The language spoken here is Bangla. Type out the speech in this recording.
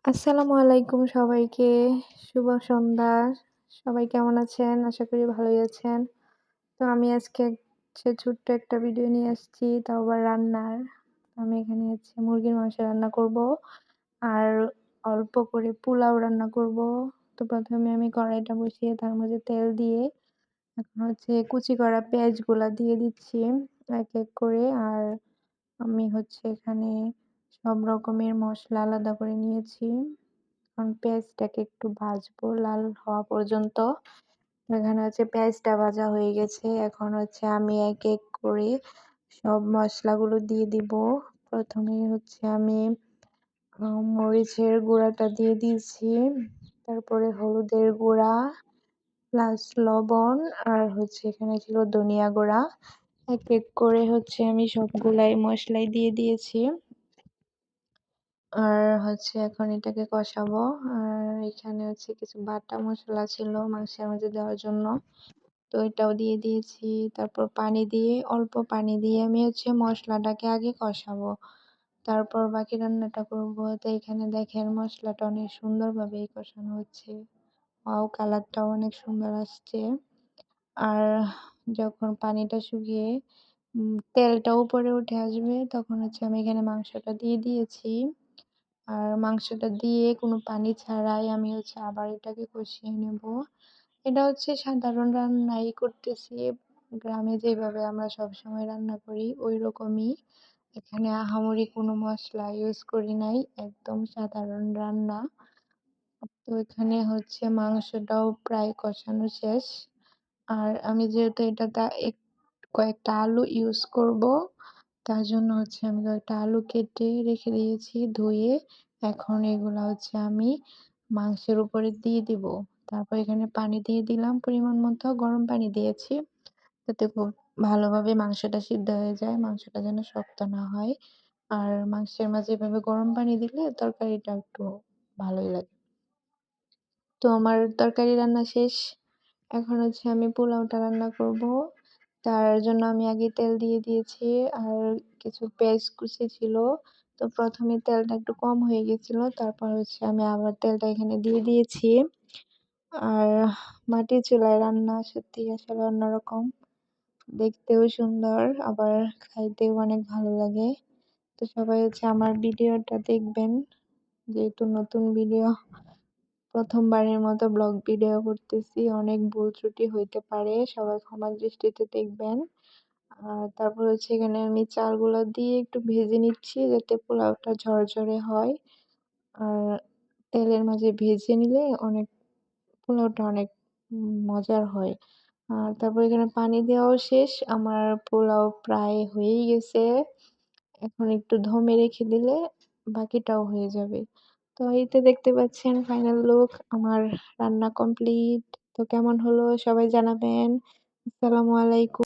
আসসালামু আলাইকুম সবাইকে। শুভ সন্ধ্যা। সবাই কেমন আছেন? আশা করি ভালোই আছেন। তো আমি আজকে ছোট্ট একটা ভিডিও নিয়ে আসছি, তাও আবার রান্নার। আমি এখানে মুরগির মাংস রান্না করব। আর অল্প করে পোলাও রান্না করব। তো ১ম এ আমি কড়াইটা বসিয়ে তার মধ্যে তেল দিয়ে এখন কুচি করা পেঁয়াজগুলা দিয়ে দিচ্ছি এক করে। আর আমি এখানে সব রকমের মসলা আলাদা করে নিয়েছি। এখন পেঁয়াজটাকে একটু ভাজবো লাল হওয়া পর্যন্ত। এখানে পেঁয়াজটা ভাজা হয়ে গেছে। এখন আমি এক করে সব মসলাগুলো দিয়ে দিব। ১ম এই আমি মরিচের গুঁড়াটা দিয়ে দিয়েছি। তারপরে হলুদের গুঁড়া প্লাস লবণ আর এখানে ছিল ধনিয়া গুঁড়া। এক করে আমি সবগুলাই মসলাই দিয়ে দিয়েছি। আর এখন এটাকে কষাবো। আর এখানে কিছু বাটা মসলা ছিল মাংসের মধ্যে দেওয়ার জন্য। তো এটাও দিয়ে দিয়েছি। তারপর পানি দিয়ে অল্প পানি দিয়ে আমি মসলাটাকে আগে কষাবো। তারপর বাকি রান্নাটা করব। তো এখানে দেখেন মসলাটা অনেক সুন্দরভাবেই কষানো হচ্ছে। ওয়াও, কালারটাও অনেক সুন্দর আসছে। আর যখন পানিটা শুকিয়ে তেলটা উপরে উঠে আসবে তখন আমি এখানে মাংসটা দিয়ে দিয়েছি। আর মাংসটা দিয়ে কোনো পানি ছাড়াই আমি আবার এটাকে কষিয়ে নেব। এটা সাধারণ রান্নাই করতেছি। গ্রামে যেভাবে আমরা সবসময় রান্না করি ওইরকমই। এখানে আহামরি কোনো মসলা ইউজ করি নাই। একদম সাধারণ রান্না। তো এখানে মাংসটাও প্রায় কষানো শেষ। আর আমি যেহেতু এটাতে কয়েকটা আলু ইউজ করব, তার জন্য আমি কয়েকটা আলু কেটে রেখে দিয়েছি ধুয়ে। এখন এগুলা আমি মাংসের উপরে দিয়ে দিব। তারপর এখানে পানি দিয়ে দিলাম পরিমাণ মতো, গরম পানি দিয়েছি যাতে খুব ভালোভাবে মাংসটা সিদ্ধ হয়ে যায়, মাংসটা যেন শক্ত না হয়। আর মাংসের মাঝে এভাবে গরম পানি দিলে তরকারিটা একটু ভালোই লাগে। তো আমার তরকারি রান্না শেষ। এখন আমি পোলাওটা রান্না করব। তার জন্য আমি আগে তেল দিয়ে দিয়েছি আর কিছু পেঁয়াজ কুচি ছিল। তো ১ম এ তেলটা একটু কম হয়ে গেছিল। তারপর আমি আবার তেলটা এখানে দিয়ে দিয়েছি। আর মাটির চুলায় রান্না সত্যিই আসলে অন্যরকম। দেখতেও সুন্দর, আবার খাইতেও অনেক ভালো লাগে। তো সবাই আমার ভিডিওটা দেখবেন। যেহেতু নতুন ভিডিও, ১ম বারের মতো ব্লগ ভিডিও করতেছি। অনেক ভুল ত্রুটি হইতে পারে। সবাই ক্ষমার দৃষ্টিতে দেখবেন। আর তারপর এখানে আমি চালগুলা দিয়ে একটু ভেজে নিচ্ছি যাতে পোলাওটা ঝরঝরে হয়। আর তেলের মাঝে ভেজে নিলে পোলাওটা অনেক মজার হয়। আর তারপর এখানে পানি দেওয়াও শেষ। আমার পোলাও প্রায় হয়েই গেছে। এখন একটু দমে রেখে দিলে বাকিটাও হয়ে যাবে। তো এই তো দেখতে পাচ্ছেন ফাইনাল লুক। আমার রান্না কমপ্লিট। তো কেমন হলো সবাই জানাবেন। আসসালামু আলাইকুম।